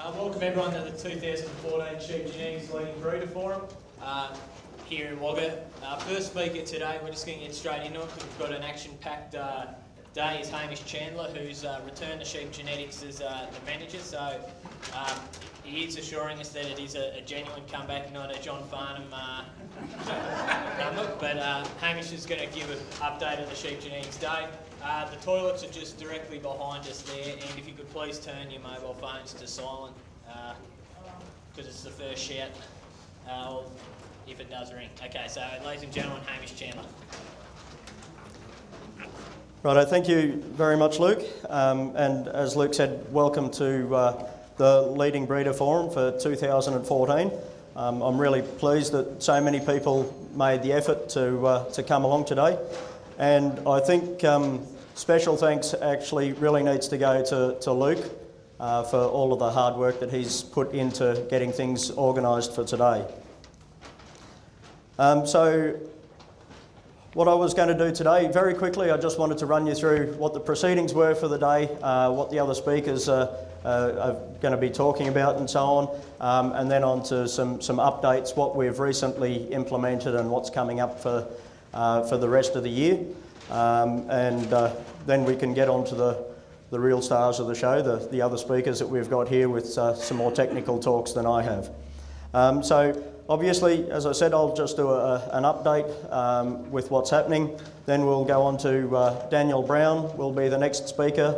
Welcome everyone to the 2014 Sheep Genetics Leading Breeder Forum here in Wagga. First speaker today, we're just going to get straight into it because we've got an action-packed day, is Hamish Chandler, who's returned to sheep genetics as the manager. So he is assuring us that it is a genuine comeback, not a John Farnham number. But Hamish is going to give an update of the sheep genetics day. The toilets are just directly behind us there, and if you could please turn your mobile phones to silent, because it's the first shout, if it does ring. Okay, so ladies and gentlemen, Hamish Chandler. Righto, thank you very much, Luke. And as Luke said, welcome to the Leading Breeder Forum for 2014. I'm really pleased that so many people made the effort to come along today. And I think special thanks actually really needs to go to Luke for all of the hard work that he's put into getting things organised for today. So what I was going to do today, very quickly, I just wanted to run you through what the proceedings were for the day, what the other speakers are going to be talking about and so on, and then on to some updates, what we've recently implemented and what's coming up for the rest of the year. Then we can get on to the real stars of the show, the other speakers that we've got here with some more technical talks than I have. So obviously, as I said, I'll just do an update with what's happening. Then we'll go on to Daniel Brown will be the next speaker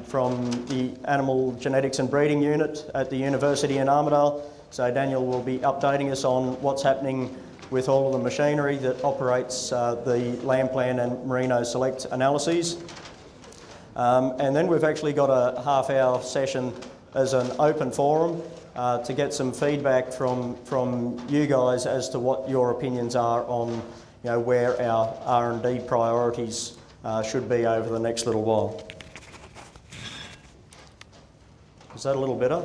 from the Animal Genetics and Breeding Unit at the University in Armidale. So Daniel will be updating us on what's happening with all of the machinery that operates the Lamb Plan and Merino Select analyses. And then we've actually got a half-hour session as an open forum to get some feedback from you guys as to what your opinions are on where our R&D priorities should be over the next little while. Is that a little better?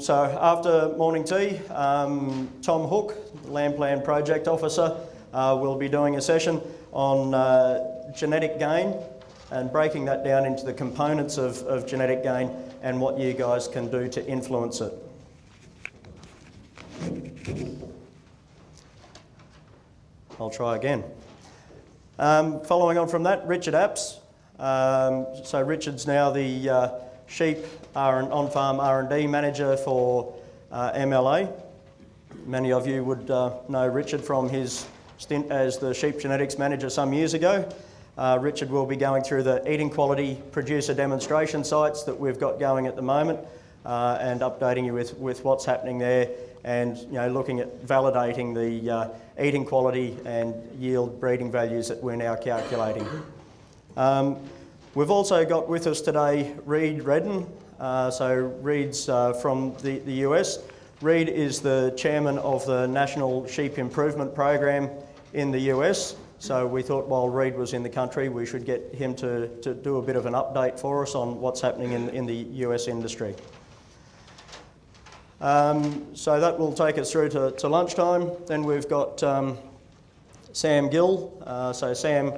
So after morning tea, Tom Hook, Lamb Plan Project Officer, will be doing a session on genetic gain and breaking that down into the components of genetic gain and what you guys can do to influence it. I'll try again. Following on from that, Richard Apps. So Richard's now the sheep on-farm R&D manager for MLA. Many of you would know Richard from his stint as the sheep genetics manager some years ago. Richard will be going through the eating quality producer demonstration sites that we've got going at the moment and updating you with what's happening there and looking at validating the eating quality and yield breeding values that we're now calculating. We've also got with us today Reed Redden. So Reed's from the US. Reed is the chairman of the National Sheep Improvement Program in the US. So we thought while Reed was in the country, we should get him to do a bit of an update for us on what's happening in the US industry. So that will take us through to lunchtime. Then we've got Sam Gill. So Sam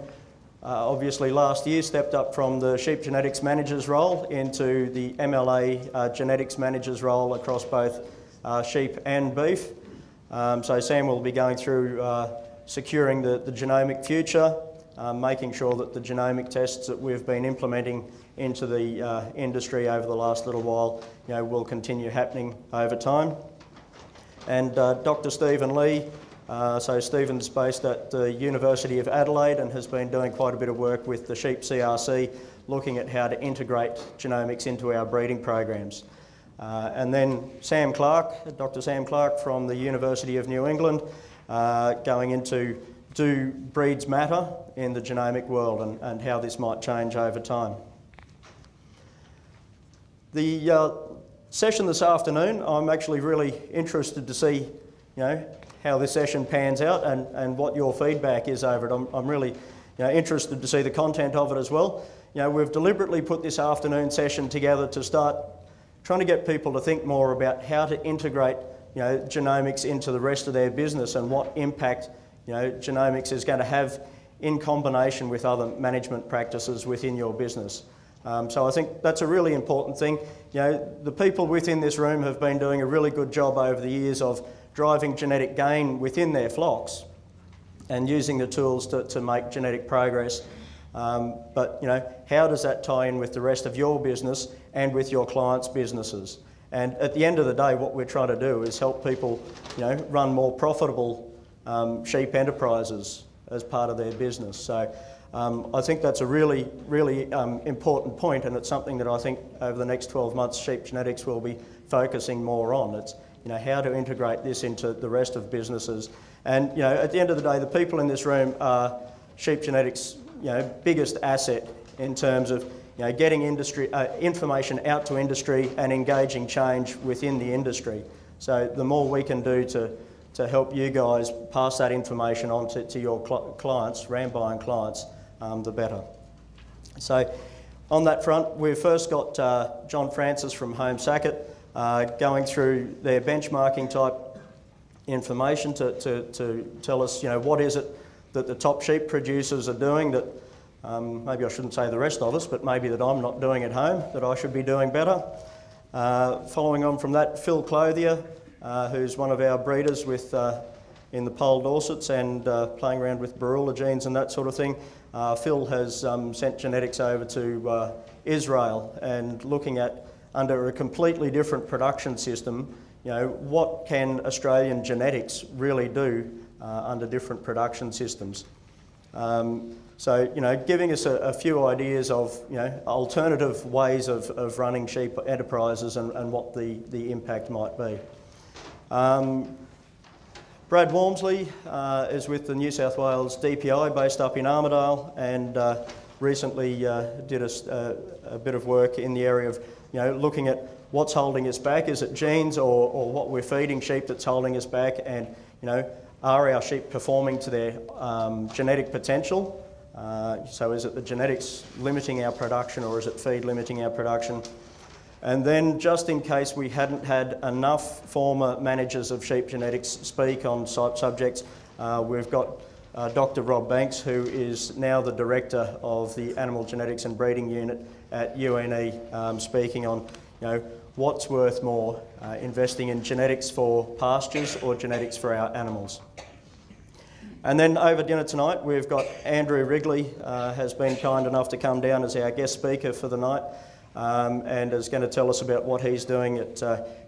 obviously last year stepped up from the sheep genetics manager's role into the MLA genetics manager's role across both sheep and beef. So Sam will be going through securing the genomic future, making sure that the genomic tests that we've been implementing into the industry over the last little while will continue happening over time. And Dr. Stephen Lee. So Stephen's based at the University of Adelaide and has been doing quite a bit of work with the sheep CRC, looking at how to integrate genomics into our breeding programs. And then Sam Clark, Dr. Sam Clark from the University of New England, going into do breeds matter in the genomic world and how this might change over time. The session this afternoon, I'm actually really interested to see, how this session pans out and what your feedback is over it. I'm really interested to see the content of it as well. We've deliberately put this afternoon session together to start trying to get people to think more about how to integrate genomics into the rest of their business and what impact genomics is going to have in combination with other management practices within your business. So I think that's a really important thing. You know, the people within this room have been doing a really good job over the years of driving genetic gain within their flocks and using the tools to make genetic progress. But, you know, how does that tie in with the rest of your business and with your clients' businesses? And at the end of the day, what we're trying to do is help people, you know, run more profitable sheep enterprises as part of their business. So I think that's a really, really important point, and it's something that I think over the next 12 months sheep genetics will be focusing more on. It's, you know, how to integrate this into the rest of businesses. And, you know, at the end of the day, the people in this room are sheep genetics, you know, biggest asset in terms of, you know, getting industry information out to industry and engaging change within the industry. So the more we can do to help you guys pass that information on to your clients, ram buying clients, the better. So on that front, we've first got John Francis from Home Sackett going through their benchmarking type information to tell us, you know, what is it that the top sheep producers are doing that maybe I shouldn't say the rest of us, but maybe that I'm not doing at home, that I should be doing better. Following on from that, Phil Clothier, who's one of our breeders with in the Pole Dorsets and playing around with Barula genes and that sort of thing. Phil has sent genetics over to Israel and looking at, under a completely different production system, you know, what can Australian genetics really do under different production systems. So, you know, giving us a few ideas of, you know, alternative ways of running sheep enterprises and what the impact might be. Brad Walmsley is with the New South Wales DPI based up in Armidale, and recently did a bit of work in the area of, you know, looking at what's holding us back. Is it genes or what we're feeding sheep that's holding us back? And, you know, are our sheep performing to their genetic potential? So is it the genetics limiting our production, or is it feed limiting our production? And then, just in case we hadn't had enough former managers of sheep genetics speak on subjects, we've got Dr. Rob Banks, who is now the Director of the Animal Genetics and Breeding Unit at UNE, speaking on, you know, what's worth more, investing in genetics for pastures or genetics for our animals. And then over dinner tonight, we've got Andrew Wrigley, has been kind enough to come down as our guest speaker for the night, and is going to tell us about what he's doing at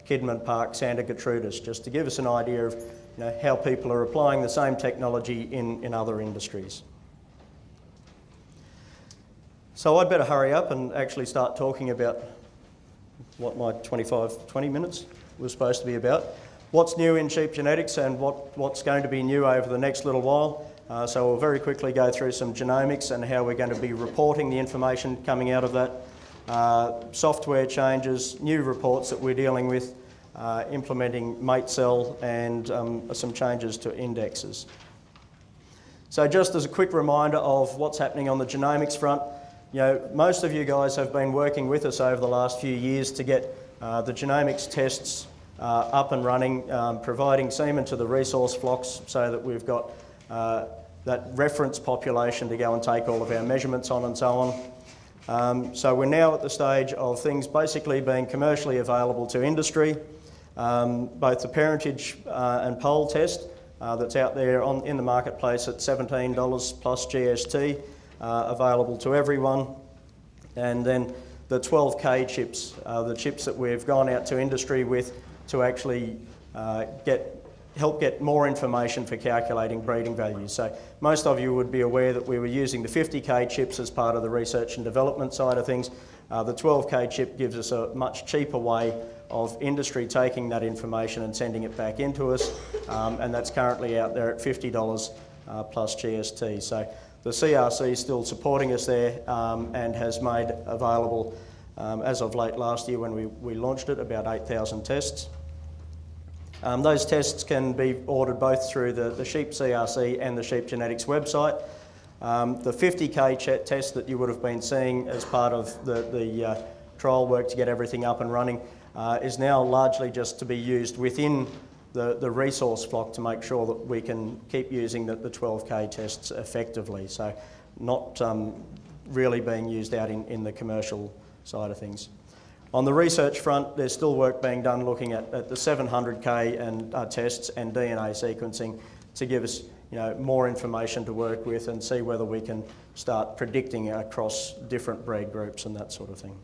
Kidman Park, Santa Gertrudis, just to give us an idea of, you know, how people are applying the same technology in other industries. So I'd better hurry up and actually start talking about what my 20 minutes was supposed to be about. What's new in sheep genetics and what's going to be new over the next little while. So we'll very quickly go through some genomics and how we're going to be reporting the information coming out of that. Software changes, new reports that we're dealing with, implementing mate cell, and some changes to indexes. So just as a quick reminder of what's happening on the genomics front, you know, most of you guys have been working with us over the last few years to get the genomics tests up and running, providing semen to the resource flocks so that we've got that reference population to go and take all of our measurements on and so on. So we're now at the stage of things basically being commercially available to industry. Both the parentage and pole test that's out there in the marketplace at $17 plus GST, available to everyone. And then the 12K chips, the chips that we've gone out to industry with to actually help get more information for calculating breeding values. So most of you would be aware that we were using the 50K chips as part of the research and development side of things. The 12K chip gives us a much cheaper way of industry taking that information and sending it back into us, and that's currently out there at $50 plus GST. So the CRC is still supporting us there, and has made available, as of late last year when we launched it, about 8,000 tests. Those tests can be ordered both through the Sheep CRC and the Sheep Genetics website. The 50K test that you would have been seeing as part of the trial work to get everything up and running is now largely just to be used within the resource flock to make sure that we can keep using the 12K tests effectively. So not really being used out in the commercial side of things. On the research front, there's still work being done looking at the 700K and tests and DNA sequencing to give us more information to work with and see whether we can start predicting across different breed groups and that sort of thing.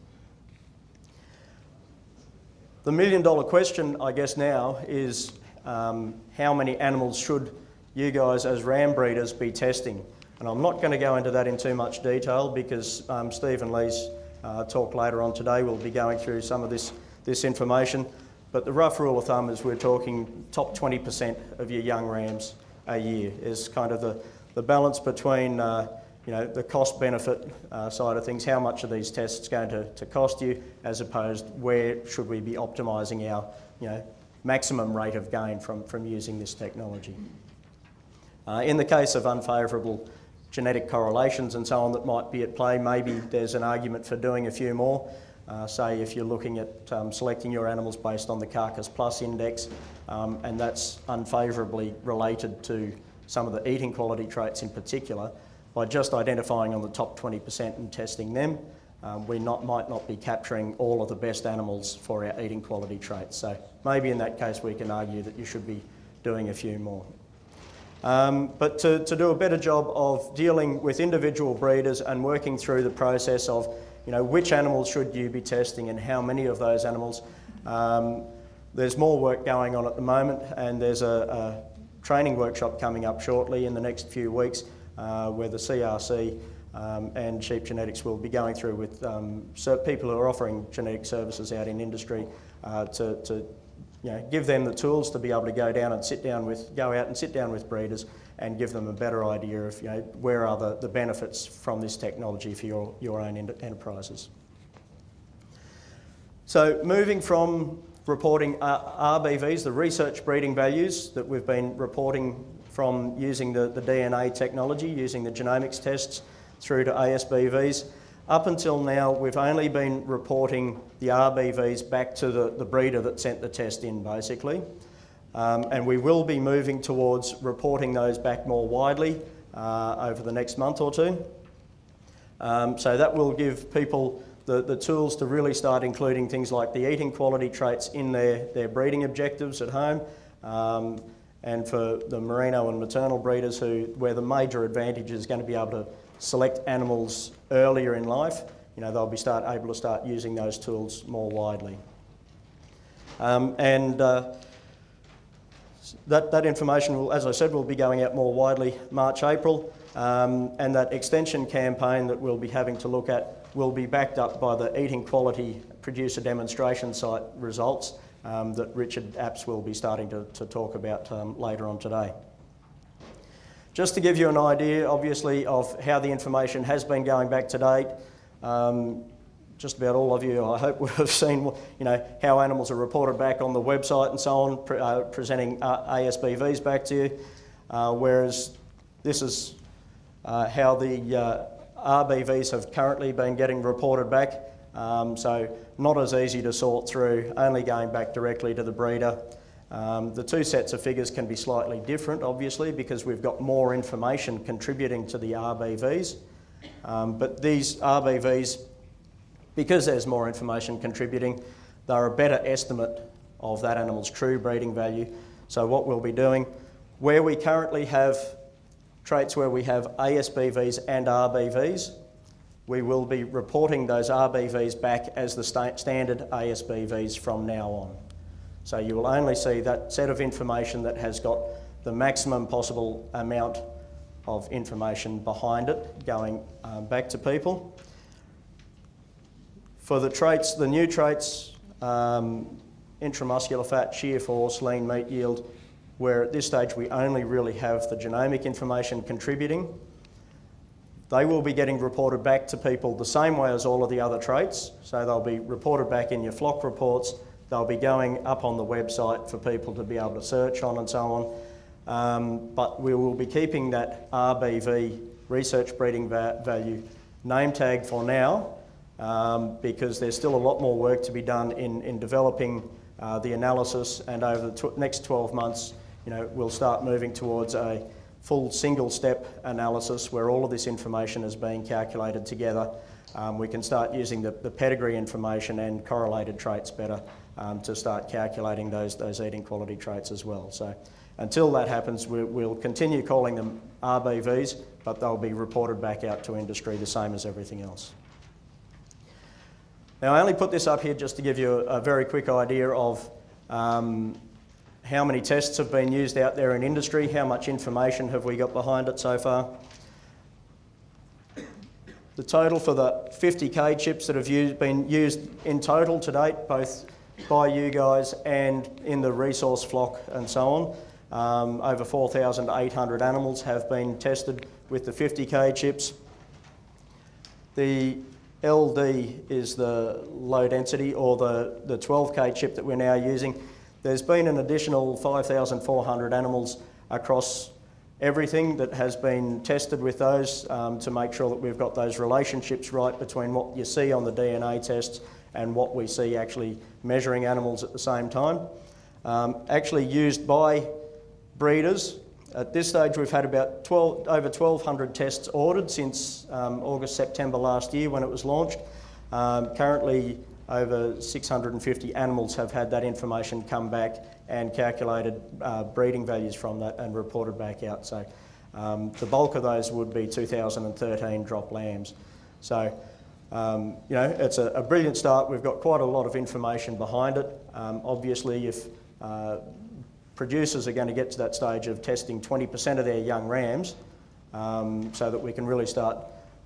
The million-dollar question, I guess now, is how many animals should you guys as ram breeders be testing? And I'm not going to go into that in too much detail because Steve and Lee's talk later on today will be going through some of this information. But the rough rule of thumb is we're talking top 20% of your young rams a year is kind of the balance between the cost-benefit side of things, how much are these tests going to cost you, as opposed where should we be optimising our maximum rate of gain from using this technology. In the case of unfavourable genetic correlations and so on that might be at play, maybe there's an argument for doing a few more. Say if you're looking at selecting your animals based on the Carcass Plus index, and that's unfavourably related to some of the eating quality traits in particular, by just identifying on the top 20% and testing them, we might not be capturing all of the best animals for our eating quality traits. So maybe in that case we can argue that you should be doing a few more. But to do a better job of dealing with individual breeders and working through the process of which animals should you be testing and how many of those animals, there's more work going on at the moment, and there's a training workshop coming up shortly in the next few weeks where the CRC and Sheep Genetics will be going through with people who are offering genetic services out in industry to give them the tools to be able to go out and sit down with breeders and give them a better idea of where are the benefits from this technology for your own enterprises. So moving from reporting RBVs, the research breeding values that we've been reporting from using the DNA technology, using the genomics tests through to ASBVs. Up until now, we've only been reporting the RBVs back to the breeder that sent the test in, basically. And we will be moving towards reporting those back more widely over the next month or two. So that will give people the tools to really start including things like the eating quality traits in their breeding objectives at home. And for the merino and maternal breeders where the major advantage is going to be able to select animals earlier in life, they'll be able to start using those tools more widely. That information will, as I said, will be going out more widely March, April, and that extension campaign that we'll be having to look at will be backed up by the eating quality producer demonstration site results that Richard Apps will be starting to talk about later on today. Just to give you an idea, obviously, of how the information has been going back to date, just about all of you, I hope, would have seen, how animals are reported back on the website and so on, presenting ASBVs back to you, whereas this is how the RBVs have currently been getting reported back. So not as easy to sort through, only going back directly to the breeder. The two sets of figures can be slightly different, obviously, because we've got more information contributing to the RBVs. But these RBVs, because there's more information contributing, they're a better estimate of that animal's true breeding value. So what we'll be doing, where we currently have traits where we have ASBVs and RBVs, we will be reporting those RBVs back as the standard ASBVs from now on. So you will only see that set of information that has got the maximum possible amount of information behind it going back to people. For the traits, the new traits, intramuscular fat, shear force, lean meat yield, where at this stage we only really have the genomic information contributing, they will be getting reported back to people the same way as all of the other traits. So they'll be reported back in your flock reports. They'll be going up on the website for people to be able to search on and so on. But we will be keeping that RBV, research breeding value, name tag for now, because there's still a lot more work to be done in developing the analysis, and over the next 12 months, we'll start moving towards a full single-step analysis where all of this information is being calculated together, we can start using the pedigree information and correlated traits better to start calculating those eating quality traits as well. So until that happens, we'll continue calling them RBVs, but they'll be reported back out to industry the same as everything else. Now, I only put this up here just to give you a very quick idea of how many tests have been used out there in industry, how much information have we got behind it so far. The total for the 50k chips that have been used in total to date, both by you guys and in the resource flock and so on, over 4,800 animals have been tested with the 50k chips. The LD is the low density, or the 12k chip that we're now using. There's been an additional 5,400 animals across everything that has been tested with those to make sure that we've got those relationships right between what you see on the DNA tests and what we see actually measuring animals at the same time. Actually used by breeders. At this stage we've had about over 1,200 tests ordered since August, September last year when it was launched. Currently over 650 animals have had that information come back and calculated breeding values from that and reported back out. So the bulk of those would be 2013 drop lambs. So you know, it's a brilliant start. We've got quite a lot of information behind it. Obviously, if producers are going to get to that stage of testing 20% of their young rams, so that we can really start,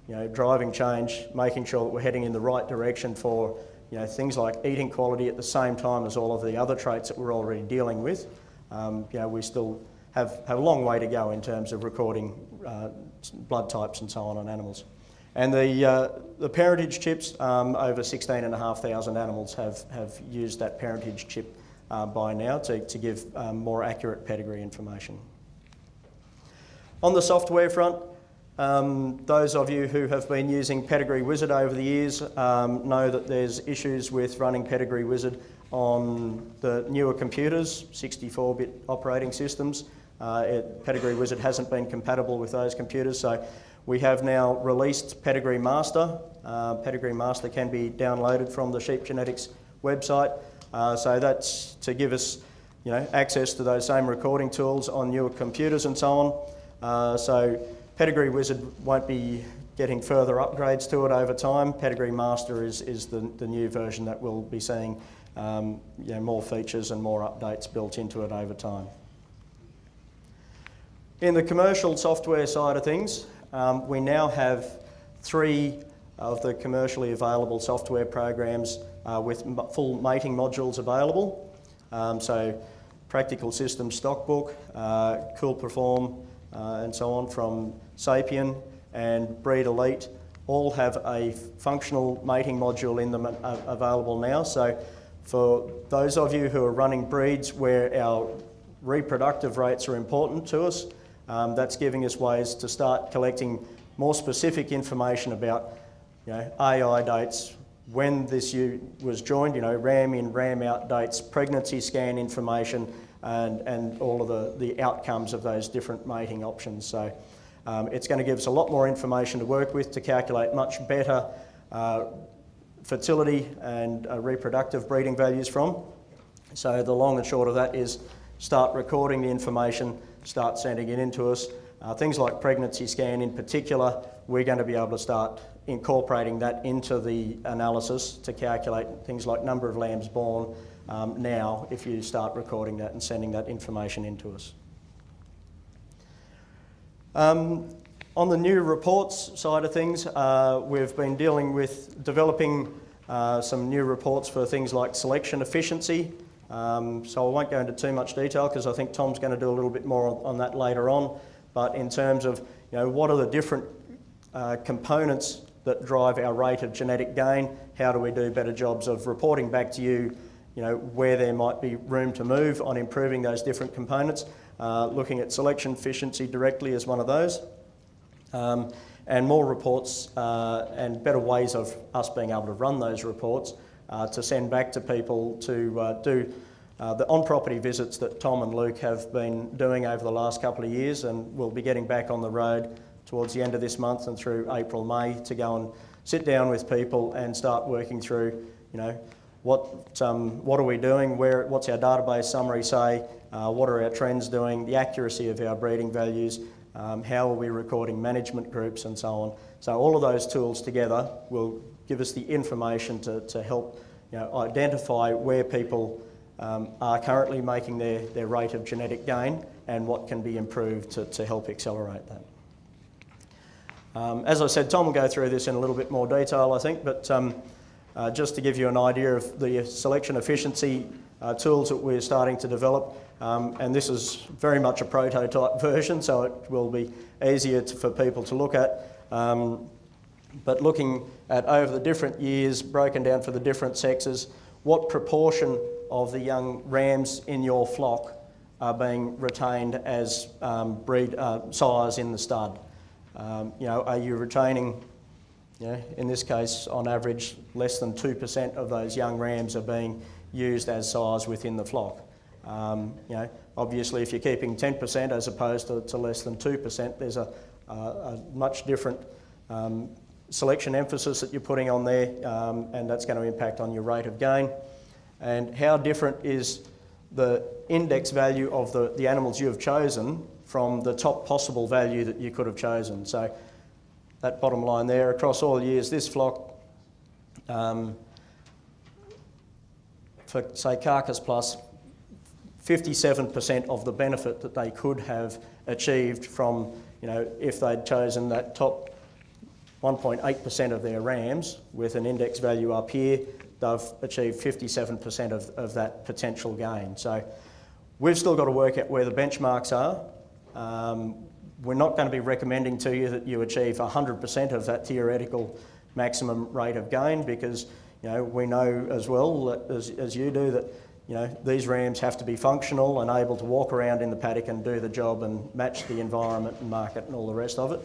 you know, driving change, making sure that we're heading in the right direction for, you know, things like eating quality at the same time as all of the other traits that we're already dealing with. You know, we still have a long way to go in terms of recording blood types and so on animals. And the parentage chips, over 16,500 animals have used that parentage chip by now to give more accurate pedigree information. On the software front, those of you who have been using Pedigree Wizard over the years know that there's issues with running Pedigree Wizard on the newer computers, 64-bit operating systems. Pedigree Wizard hasn't been compatible with those computers, so we have now released Pedigree Master. Pedigree Master can be downloaded from the Sheep Genetics website, so that's to give us, you know, access to those same recording tools on newer computers and so on. So Pedigree Wizard won't be getting further upgrades to it over time. Pedigree Master is the new version that we'll be seeing, you know, more features and more updates built into it over time. In the commercial software side of things, we now have 3 of the commercially available software programs with full mating modules available. So Practical Systems Stockbook, Cool Perform, and so on from Sapien and Breed Elite all have a functional mating module in them available now. So for those of you who are running breeds where our reproductive rates are important to us, that's giving us ways to start collecting more specific information about, you know, AI dates, when this ewe was joined, you know, ram in, ram out dates, pregnancy scan information, and all of the outcomes of those different mating options. So it's going to give us a lot more information to work with to calculate much better fertility and reproductive breeding values from. So the long and short of that is start recording the information, start sending it into us. Things like pregnancy scan in particular, we're going to be able to start incorporating that into the analysis to calculate things like number of lambs born now if you start recording that and sending that information into us. On the new reports side of things, we've been dealing with developing some new reports for things like selection efficiency. So I won't go into too much detail because I think Tom's going to do a little bit more on that later on. But in terms of, you know, what are the different components that drive our rate of genetic gain, how do we do better jobs of reporting back to you, you know, where there might be room to move on improving those different components, looking at selection efficiency directly as one of those, and more reports and better ways of us being able to run those reports to send back to people to do the on-property visits that Tom and Luke have been doing over the last couple of years, and we'll be getting back on the road towards the end of this month and through April, May, to go and sit down with people and start working through, you know, what are we doing, what's our database summary say, what are our trends doing, the accuracy of our breeding values, how are we recording management groups and so on. So all of those tools together will give us the information to help, you know, identify where people are currently making their rate of genetic gain and what can be improved to help accelerate that. As I said, Tom will go through this in a little bit more detail, I think, but just to give you an idea of the selection efficiency tools that we're starting to develop, and this is very much a prototype version, so it will be easier for people to look at. But looking at over the different years, broken down for the different sexes, what proportion of the young rams in your flock are being retained as sires in the stud? You know, are you retaining, you know, in this case, on average, less than 2% of those young rams are being used as sires within the flock? You know, obviously, if you're keeping 10% as opposed to less than 2%, there's a much different selection emphasis that you're putting on there, and that's going to impact on your rate of gain. And how different is the index value of the animals you have chosen from the top possible value that you could have chosen? So that bottom line there, across all years, this flock, for say Carcass Plus, 57% of the benefit that they could have achieved from, you know, if they'd chosen that top 1.8% of their rams with an index value up here, they've achieved 57% of that potential gain. So we've still got to work out where the benchmarks are. We're not going to be recommending to you that you achieve 100% of that theoretical maximum rate of gain, because, you know, we know as well, that, as you do, that, you know, these rams have to be functional and able to walk around in the paddock and do the job and match the environment and market and all the rest of it.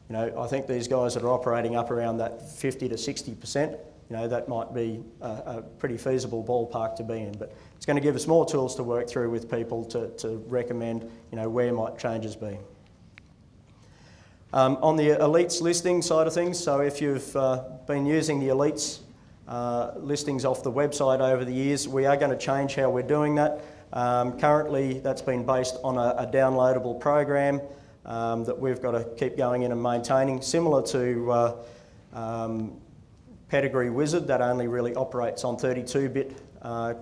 You know, I think these guys that are operating up around that 50 to 60%, you know, that might be a pretty feasible ballpark to be in. But it's going to give us more tools to work through with people to recommend, you know, where might changes be. On the elites listing side of things, so if you've been using the elites listings off the website over the years, we are going to change how we're doing that. Currently, that's been based on a downloadable program that we've got to keep going in and maintaining, similar to Pedigree Wizard, that only really operates on 32-bit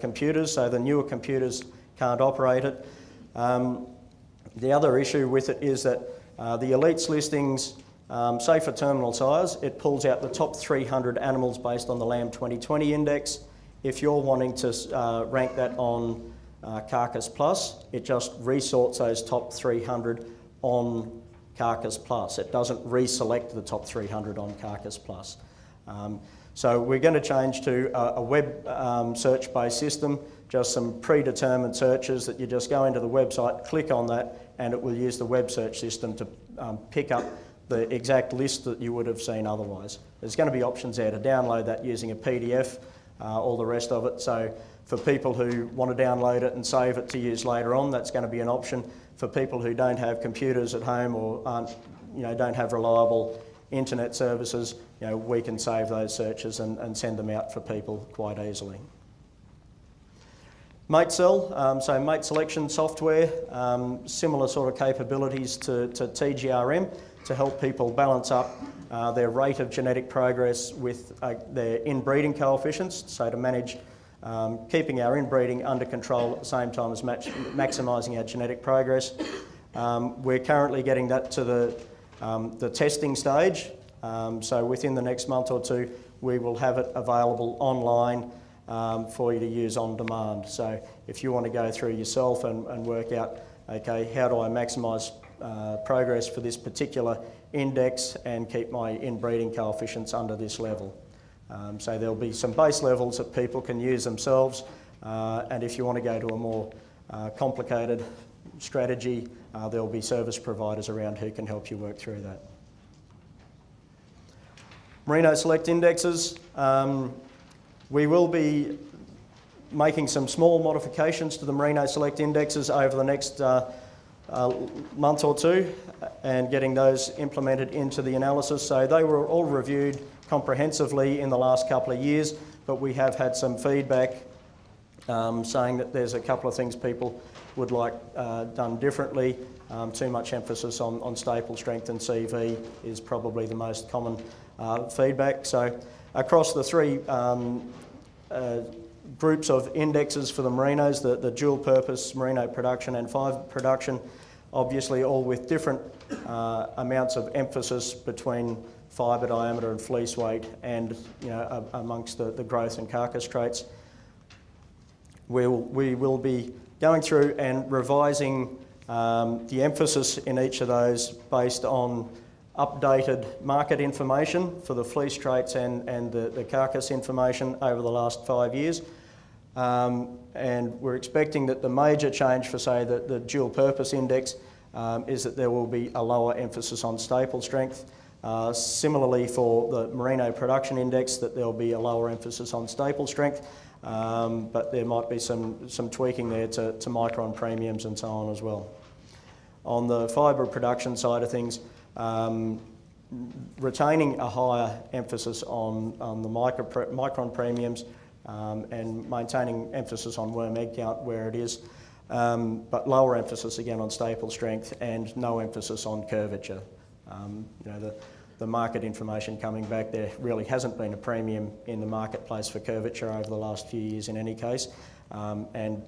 computers, so the newer computers can't operate it. The other issue with it is that the elites listings, say for terminal size, it pulls out the top 300 animals based on the Lamb 2020 index. If you're wanting to rank that on Carcass Plus, it just resorts those top 300 on Carcass Plus. It doesn't reselect the top 300 on Carcass Plus. So we're going to change to a web search-based system, just some predetermined searches that you just go into the website, click on that, and it will use the web search system to pick up the exact list that you would have seen otherwise. There's going to be options there to download that using a PDF, all the rest of it. So for people who want to download it and save it to use later on, that's going to be an option. For people who don't have computers at home or aren't, you know, don't have reliable internet services, you know, we can save those searches and send them out for people quite easily. MateCell, so mate selection software, similar sort of capabilities to TGRM to help people balance up their rate of genetic progress with their inbreeding coefficients, so to manage keeping our inbreeding under control at the same time as maximising our genetic progress. We're currently getting that to the testing stage, so within the next month or two we will have it available online for you to use on demand. So if you want to go through yourself and work out, okay, how do I maximise progress for this particular index and keep my inbreeding coefficients under this level. So there'll be some base levels that people can use themselves, and if you want to go to a more complicated strategy, there'll be service providers around who can help you work through that. Merino Select indexes. We will be making some small modifications to the Merino Select indexes over the next month or two and getting those implemented into the analysis. So they were all reviewed comprehensively in the last couple of years, but we have had some feedback saying that there's a couple of things people would like done differently. Too much emphasis on staple strength and CV is probably the most common feedback. So across the three groups of indexes for the Merinos, the dual purpose Merino production and fibre production, obviously all with different amounts of emphasis between fibre diameter and fleece weight and amongst the growth and carcass traits. We will be going through and revising the emphasis in each of those based on updated market information for the fleece traits and the carcass information over the last 5 years. And we're expecting that the major change for, say, the dual purpose index is that there will be a lower emphasis on staple strength. Similarly for the Merino production index, that there will be a lower emphasis on staple strength, but there might be some tweaking there to micron premiums and so on as well. On the fibre production side of things, retaining a higher emphasis on the micron premiums and maintaining emphasis on worm egg count where it is, but lower emphasis again on staple strength and no emphasis on curvature. The market information coming back, there really hasn't been a premium in the marketplace for curvature over the last few years in any case, and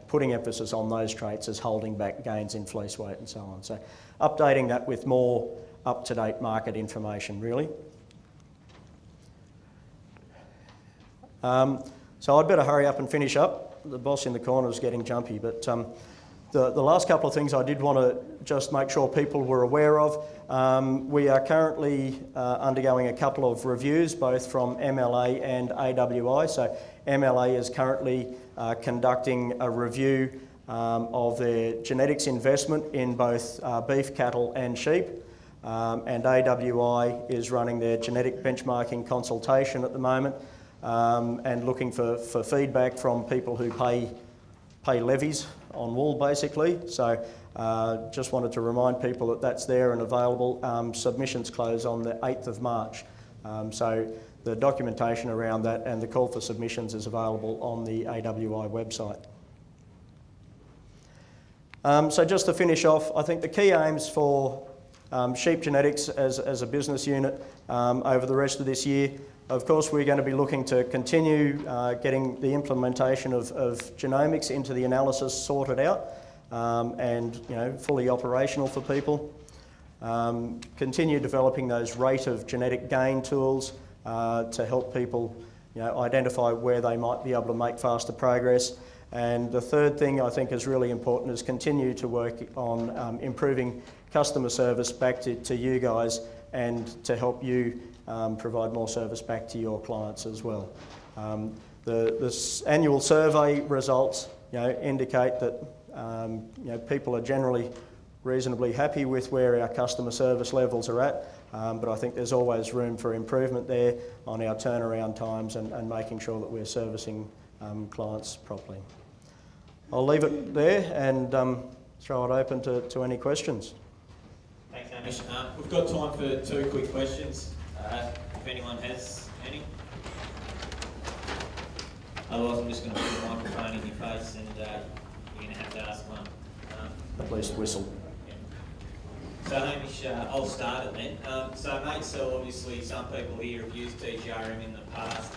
putting emphasis on those traits is holding back gains in fleece weight and so on. So updating that with more up-to-date market information really. So I'd better hurry up and finish up. The boss in the corner is getting jumpy, but the last couple of things I did want to just make sure people were aware of. We are currently undergoing a couple of reviews, both from MLA and AWI. So MLA is currently conducting a review of their genetics investment in both beef, cattle and sheep. And AWI is running their genetic benchmarking consultation at the moment and looking for feedback from people who pay levies on wool basically. So just wanted to remind people that that's there and available. Submissions close on the 8th of March. So the documentation around that and the call for submissions is available on the AWI website. So just to finish off, I think the key aims for sheep genetics as a business unit over the rest of this year, of course we're going to be looking to continue getting the implementation of genomics into the analysis sorted out and fully operational for people. Continue developing those rate of genetic gain tools to help people identify where they might be able to make faster progress. And the third thing I think is really important is continue to work on improving customer service back to you guys and to help you provide more service back to your clients as well. The annual survey results indicate that people are generally reasonably happy with where our customer service levels are at, but I think there's always room for improvement there on our turnaround times and making sure that we're servicing clients properly. I'll leave it there and throw it open to any questions. Thanks, Hamish. We've got time for 2 quick questions, if anyone has any. Otherwise, I'm just going to put the microphone in your face and you're going to have to ask one. At least whistle. Yeah. So, Hamish, I'll start it then. So, mate, obviously some people here have used TGRM in the past.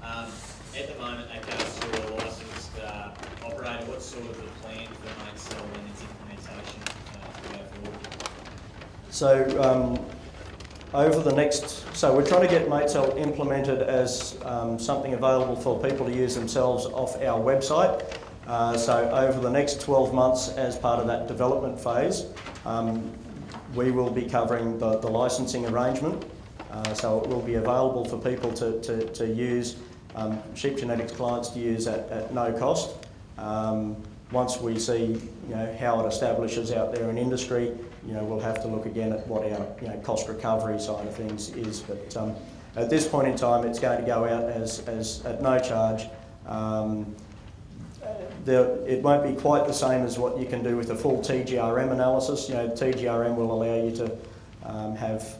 At the moment, they go through a licensed operator. What's sort of the plan for Mate Cell and its implementation to go forward? So over the next, so we're trying to get Mate Cell implemented as something available for people to use themselves off our website. So over the next 12 months as part of that development phase, we will be covering the licensing arrangement. So it will be available for people to use, sheep genetics clients to use at no cost. Once we see how it establishes out there in industry, we'll have to look again at what our cost recovery side of things is. But at this point in time, it's going to go out as at no charge. it won't be quite the same as what you can do with a full TGRM analysis. You know, TGRM will allow you to have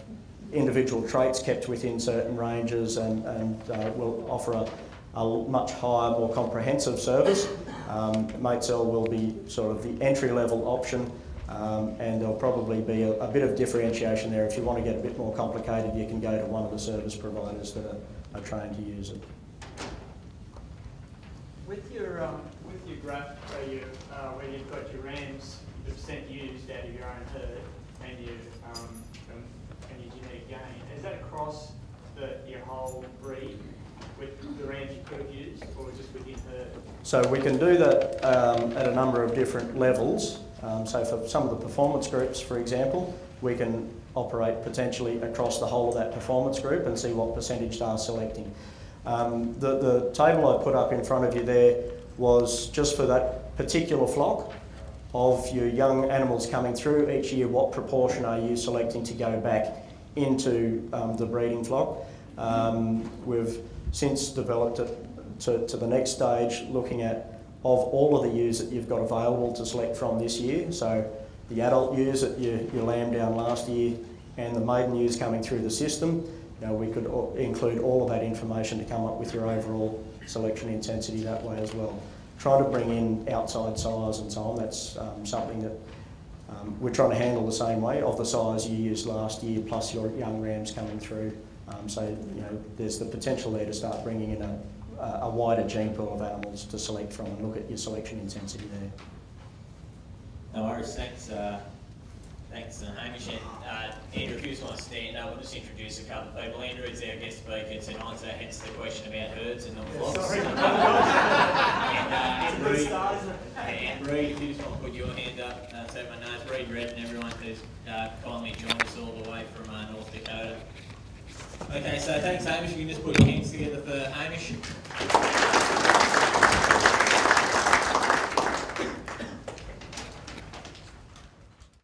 individual traits kept within certain ranges and will offer a much higher, more comprehensive service. Matescell will be sort of the entry-level option, and there'll probably be a bit of differentiation there. If you want to get a bit more complicated, you can go to one of the service providers that are trained to use it. With your graph where you've got your rams, the percent used out of your own herd, and your genetic gain, is that across your whole breed with the rams you could have used, or just within herd? So we can do that at a number of different levels. So for some of the performance groups, for example, we can operate potentially across the whole of that performance group and see what percentage they are selecting. The table I put up in front of you there was just for that particular flock of your young animals coming through each year, what proportion are you selecting to go back into the breeding flock. We've since developed it to the next stage, looking at of all of the ewes that you've got available to select from this year. So the adult ewes that you lambed down last year and the maiden ewes coming through the system. You know, we could include all of that information to come up with your overall selection intensity that way as well. Trying to bring in outside size and so on, that's something that we're trying to handle the same way, of the size you used last year plus your young rams coming through. So, you know, there's the potential there to start bringing in a wider gene pool of animals to select from and look at your selection intensity there. No worries, thanks. Thanks, Hamish. And Andrew, if you just want to stand up, we'll just introduce a couple of people. Andrew is our guest speaker tonight, so hence the question about herds and not flocks. Sorry. And Reed, if you just want to put your hand up, say my name, Reed Redden, everyone who's kindly joined us all the way from North Dakota. Okay, so thanks, Hamish. You can just put your hands together for Hamish.